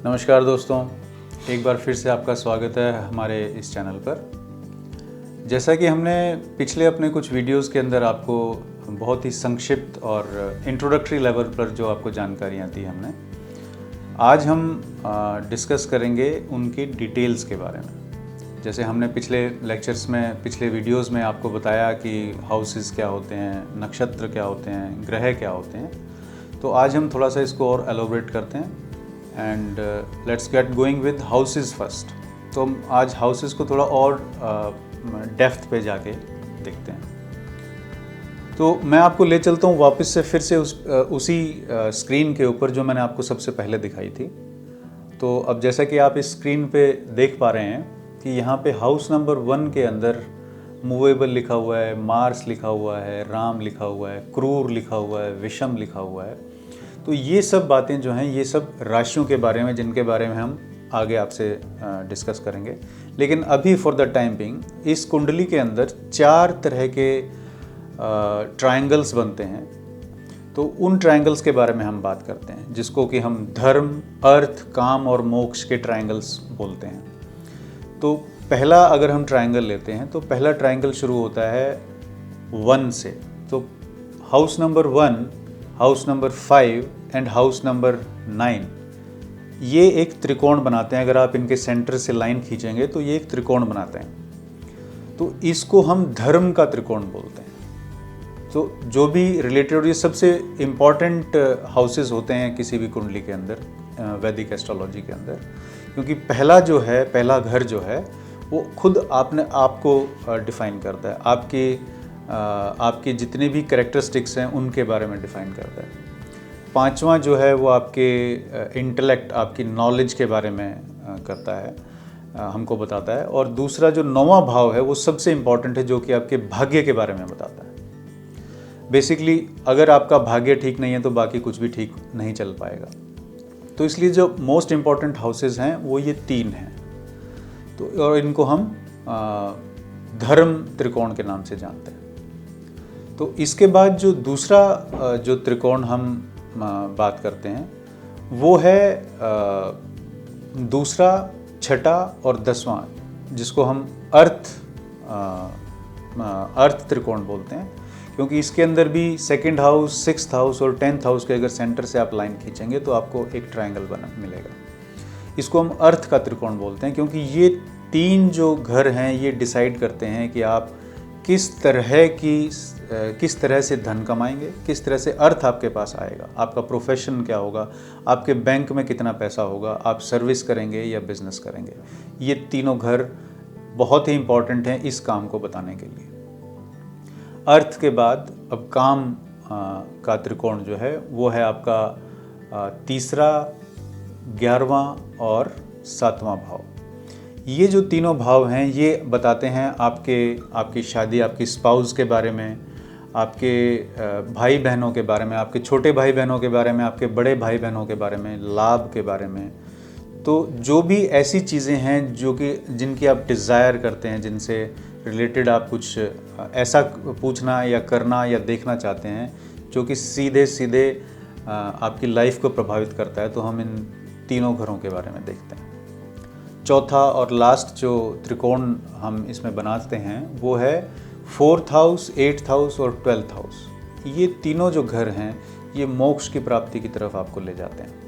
नमस्कार दोस्तों, एक बार फिर से आपका स्वागत है हमारे इस चैनल पर। जैसा कि हमने पिछले अपने कुछ वीडियोस के अंदर आपको बहुत ही संक्षिप्त और इंट्रोडक्टरी लेवल पर जो आपको जानकारियाँ दी हमने, आज हम डिस्कस करेंगे उनकी डिटेल्स के बारे में। जैसे हमने पिछले लेक्चर्स में, पिछले वीडियोस में आपको बताया कि हाउसेस क्या होते हैं, नक्षत्र क्या होते हैं, ग्रह क्या होते हैं, तो आज हम थोड़ा सा इसको और एलोबरेट करते हैं and let's get going with houses first. तो हम आज हाउसेस को थोड़ा और डेप्थ पे जाके देखते हैं। तो मैं आपको ले चलता हूँ वापस से फिर से उसी स्क्रीन के ऊपर जो मैंने आपको सबसे पहले दिखाई थी। तो अब जैसा कि आप इस स्क्रीन पे देख पा रहे हैं कि यहाँ पे हाउस नंबर 1 के अंदर मूवेबल लिखा हुआ है, मार्स लिखा हुआ है, राम लिखा हुआ है, क्रूर लिखा हुआ है, विषम लिखा हुआ है। तो ये सब बातें जो हैं, ये सब राशियों के बारे में, जिनके बारे में हम आगे आपसे डिस्कस करेंगे। लेकिन अभी फॉर द टाइम बिंग इस कुंडली के अंदर 4 तरह के ट्रायंगल्स बनते हैं। तो उन ट्रायंगल्स के बारे में हम बात करते हैं, जिसको कि हम धर्म, अर्थ, काम और मोक्ष के ट्रायंगल्स बोलते हैं। तो पहला अगर हम ट्रायंगल लेते हैं तो पहला ट्रायंगल शुरू होता है 1 से। तो house number 1, house number 5 and house number 9 ये एक त्रिकोण बनाते हैं। अगर आप इनके सेंटर से लाइन खींचेंगे तो ये एक त्रिकोण बनाते हैं। तो इसको हम धर्म का त्रिकोण बोलते हैं। तो जो भी रिलेटेड, ये सबसे इम्पॉर्टेंट हाउसेस होते हैं किसी भी कुंडली के अंदर, वैदिक एस्ट्रोलॉजी के अंदर, क्योंकि पहला घर जो है वो खुद आपको डिफाइन करता है। आपके जितने भी कैरेक्टरिस्टिक्स हैं उनके बारे में डिफाइन करता है। 5वां जो है वो आपके इंटेलेक्ट, आपकी नॉलेज के बारे में करता है, हमको बताता है। और दूसरा जो 9वां भाव है वो सबसे इम्पॉर्टेंट है, जो कि आपके भाग्य के बारे में बताता है। बेसिकली अगर आपका भाग्य ठीक नहीं है तो बाकी कुछ भी ठीक नहीं चल पाएगा। तो इसलिए जो मोस्ट इम्पॉर्टेंट हाउसेस हैं वो ये 3 हैं। तो और इनको हम धर्म त्रिकोण के नाम से जानते हैं। तो इसके बाद जो दूसरा जो त्रिकोण हम बात करते हैं वो है दूसरा, छठा और 10वां, जिसको हम अर्थ त्रिकोण बोलते हैं। क्योंकि इसके अंदर भी 2nd हाउस, 6th हाउस और 10th हाउस के अगर सेंटर से आप लाइन खींचेंगे तो आपको एक ट्रायंगल मिलेगा। इसको हम अर्थ का त्रिकोण बोलते हैं, क्योंकि ये 3 जो घर हैं ये डिसाइड करते हैं कि आप किस तरह से धन कमाएंगे, किस तरह से अर्थ आपके पास आएगा, आपका प्रोफेशन क्या होगा, आपके बैंक में कितना पैसा होगा, आप सर्विस करेंगे या बिजनेस करेंगे। ये तीनों घर बहुत ही इम्पॉर्टेंट हैं इस काम को बताने के लिए। अर्थ के बाद अब काम का त्रिकोण जो है वो है आपका तीसरा, 11वां और 7वां भाव। ये जो तीनों भाव हैं ये बताते हैं आपकी शादी, आपकी स्पाउस के बारे में, आपके भाई बहनों के बारे में, आपके छोटे भाई बहनों के बारे में, आपके बड़े भाई बहनों के बारे में, लाभ के बारे में। तो जो भी ऐसी चीज़ें हैं जिनकी आप डिज़ायर करते हैं, जिनसे रिलेटेड आप कुछ ऐसा पूछना या करना या देखना चाहते हैं जो कि सीधे आपकी लाइफ को प्रभावित करता है, तो हम इन तीनों घरों के बारे में देखते हैं। चौथा और लास्ट जो त्रिकोण हम इसमें बनाते हैं वो है 4th हाउस, 8th हाउस और 12th हाउस। ये तीनों जो घर हैं ये मोक्ष की प्राप्ति की तरफ आपको ले जाते हैं।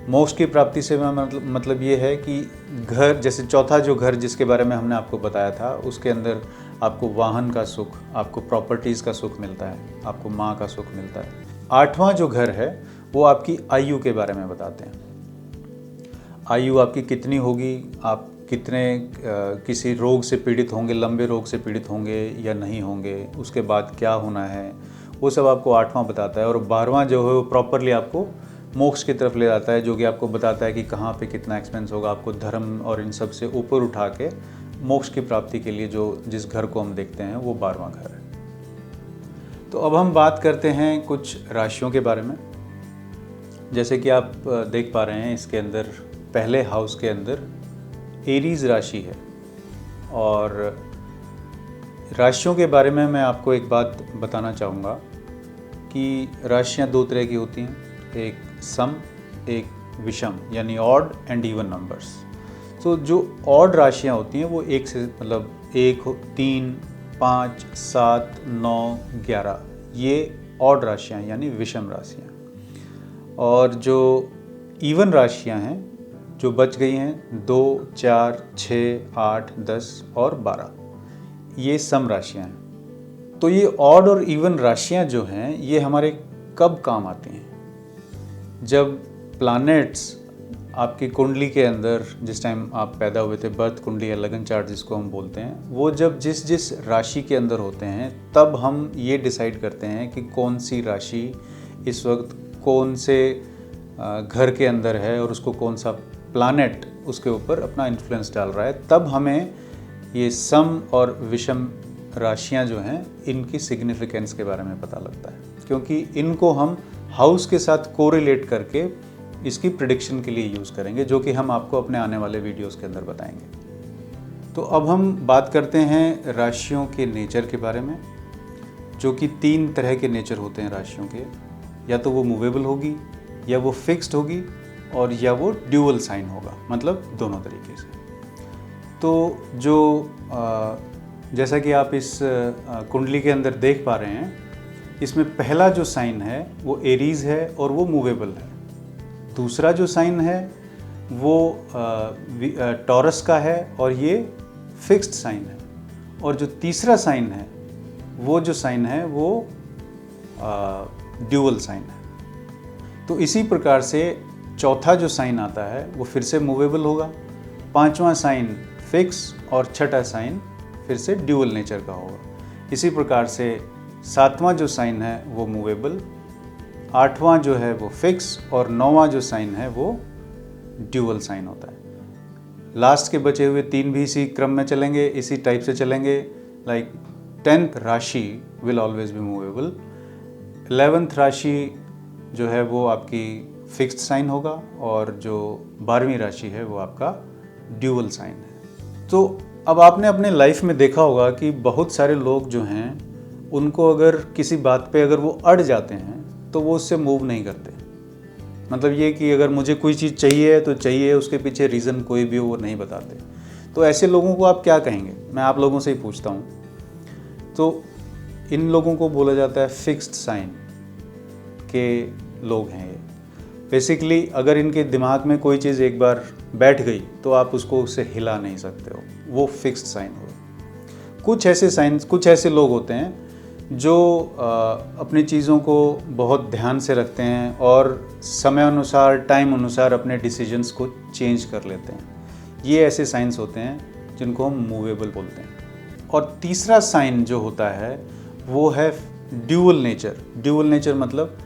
मोक्ष की प्राप्ति से मतलब ये है कि घर, जैसे चौथा जो घर जिसके बारे में हमने आपको बताया था, उसके अंदर आपको वाहन का सुख, आपको प्रॉपर्टीज़ का सुख मिलता है, आपको माँ का सुख मिलता है। 8वां जो घर है वो आपकी आयु के बारे में बताते हैं। आयु आपकी कितनी होगी, आप किसी रोग से पीड़ित होंगे, लंबे रोग से पीड़ित होंगे या नहीं होंगे, उसके बाद क्या होना है, वो सब आपको 8वां बताता है। और 12वां जो है वो प्रॉपरली आपको मोक्ष की तरफ ले जाता है, जो कि आपको बताता है कि कहाँ पे कितना एक्सपेंस होगा, आपको धर्म और इन सब से ऊपर उठा के मोक्ष की प्राप्ति के लिए जिस घर को हम देखते हैं वो 12वां घर है। तो अब हम बात करते हैं कुछ राशियों के बारे में। जैसे कि आप देख पा रहे हैं, इसके अंदर पहले हाउस के अंदर एरीज राशि है। और राशियों के बारे में मैं आपको एक बात बताना चाहूँगा कि राशियाँ 2 तरह की होती हैं, एक सम, एक विषम यानी ऑड एंड इवन नंबर्स। तो जो ऑड राशियाँ होती हैं वो एक से मतलब 1, 3, 5, 7, 9, 11, ये ऑड राशियाँ यानी विषम राशियाँ। और जो इवन राशियाँ हैं जो बच गई हैं 2, 4, 6, 8, 10 और 12, ये सम राशियाँ हैं। तो ये ऑड और इवन राशियाँ जो हैं ये हमारे कब काम आती हैं? जब प्लैनेट्स आपकी कुंडली के अंदर जिस टाइम आप पैदा हुए थे, बर्थ कुंडली या लगन चार्ट जिसको हम बोलते हैं, वो जब जिस जिस राशि के अंदर होते हैं तब हम ये डिसाइड करते हैं कि कौन सी राशि इस वक्त कौन से घर के अंदर है और उसको कौन सा प्लैनेट उसके ऊपर अपना इन्फ्लुएंस डाल रहा है। तब हमें ये सम और विषम राशियां जो हैं इनकी सिग्निफिकेंस के बारे में पता लगता है, क्योंकि इनको हम हाउस के साथ कोरिलेट करके इसकी प्रिडिक्शन के लिए यूज़ करेंगे, जो कि हम आपको अपने आने वाले वीडियोस के अंदर बताएंगे। तो अब हम बात करते हैं राशियों के नेचर के बारे में, जो कि 3 तरह के नेचर होते हैं राशियों के। या तो वो मूवेबल होगी, या वो फिक्स्ड होगी, और या वो ड्यूअल साइन होगा, मतलब दोनों तरीके से। तो जो जैसा कि आप इस कुंडली के अंदर देख पा रहे हैं, इसमें पहला जो साइन है वो एरीज है और वो मूवेबल है। दूसरा जो साइन है वो टॉरस का है और ये फिक्स्ड साइन है। और जो तीसरा साइन है वो ड्यूअल साइन है। तो इसी प्रकार से चौथा जो साइन आता है वो फिर से मूवेबल होगा, 5वां साइन फिक्स और 6ठा साइन फिर से ड्यूअल नेचर का होगा। इसी प्रकार से 7वां जो साइन है वो मूवेबल, 8वां जो है वो फिक्स और 9वां जो साइन है वो ड्यूअल साइन होता है। लास्ट के बचे हुए 3 भी इसी क्रम में चलेंगे, इसी टाइप से चलेंगे। लाइक 10th राशि will always be movable, 11th राशि जो है वो आपकी फिक्स्ड साइन होगा और जो 12वीं राशि है वो आपका ड्यूअल साइन है। तो अब आपने अपने लाइफ में देखा होगा कि बहुत सारे लोग जो हैं उनको अगर किसी बात पे अगर वो अड़ जाते हैं तो वो उससे मूव नहीं करते। मतलब ये कि अगर मुझे कोई चीज़ चाहिए तो चाहिए, उसके पीछे रीज़न कोई भी वो नहीं बताते। तो ऐसे लोगों को आप क्या कहेंगे? मैं आप लोगों से ही पूछता हूँ। तो इन लोगों को बोला जाता है फिक्स्ड साइन के लोग हैं ये। बेसिकली अगर इनके दिमाग में कोई चीज़ एक बार बैठ गई तो आप उसको उससे हिला नहीं सकते हो, वो फिक्स्ड साइन हो। कुछ ऐसे लोग होते हैं जो अपनी चीज़ों को बहुत ध्यान से रखते हैं और समय अनुसार, टाइम अनुसार अपने डिसीजंस को चेंज कर लेते हैं। ये ऐसे साइंस होते हैं जिनको हम मूवेबल बोलते हैं। और तीसरा साइन जो होता है वो है ड्यूअल नेचर। ड्यूअल नेचर मतलब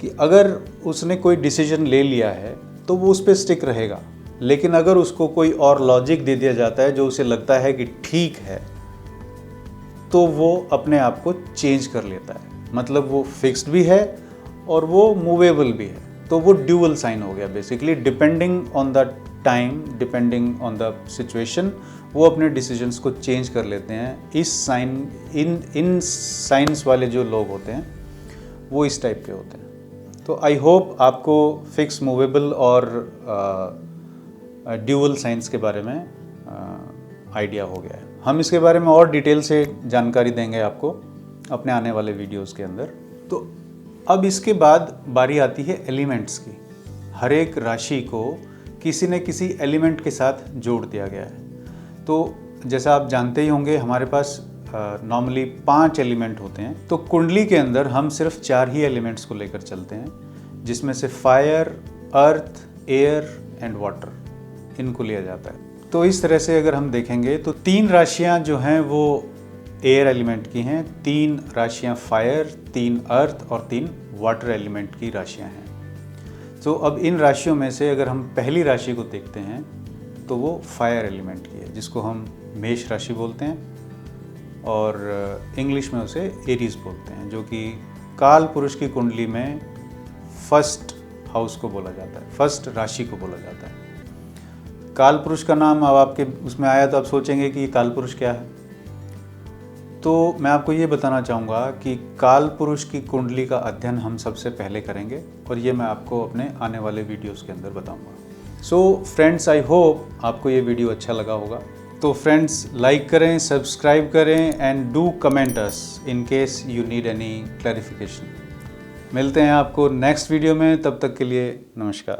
कि अगर उसने कोई डिसीजन ले लिया है तो वो उस पर स्टिक रहेगा, लेकिन अगर उसको कोई और लॉजिक दे दिया जाता है जो उसे लगता है कि ठीक है, तो वो अपने आप को चेंज कर लेता है। मतलब वो फिक्स्ड भी है और वो मूवेबल भी है। तो वो ड्यूअल साइन हो गया। Basically depending on the time, depending on the situation, वो अपने डिसीजंस को चेंज कर लेते हैं। इन साइंस वाले जो लोग होते हैं वो इस टाइप के होते हैं। तो आई होप आपको फिक्स, मूवेबल और ड्यूअल साइंस के बारे में आइडिया हो गया है। हम इसके बारे में और डिटेल से जानकारी देंगे आपको अपने आने वाले वीडियोस के अंदर। तो अब इसके बाद बारी आती है एलिमेंट्स की। हर एक राशि को किसी न किसी एलिमेंट के साथ जोड़ दिया गया है। तो जैसा आप जानते ही होंगे हमारे पास नॉर्मली 5 एलिमेंट होते हैं। तो कुंडली के अंदर हम सिर्फ 4 ही एलिमेंट्स को लेकर चलते हैं, जिसमें से fire, earth, air and water, इनको लिया जाता है। तो इस तरह से अगर हम देखेंगे तो 3 राशियां जो हैं वो एयर एलिमेंट की हैं, 3 राशियां फायर, 3 अर्थ और 3 वाटर एलिमेंट की राशियां हैं। तो अब इन राशियों में से अगर हम पहली राशि को देखते हैं तो वो फायर एलिमेंट की है, जिसको हम मेष राशि बोलते हैं और इंग्लिश में उसे एरीज बोलते हैं, जो कि काल पुरुष की कुंडली में फर्स्ट हाउस को बोला जाता है, फर्स्ट राशि को बोला जाता है। काल पुरुष का नाम अब आपके उसमें आया तो आप सोचेंगे कि काल पुरुष क्या है। तो मैं आपको ये बताना चाहूँगा कि काल पुरुष की कुंडली का अध्ययन हम सबसे पहले करेंगे और ये मैं आपको अपने आने वाले वीडियोस के अंदर बताऊँगा। सो फ्रेंड्स, आई होप आपको ये वीडियो अच्छा लगा होगा। तो फ्रेंड्स, लाइक करें, सब्सक्राइब करें and do comment us in case you need any clarification. मिलते हैं आपको नेक्स्ट वीडियो में, तब तक के लिए नमस्कार।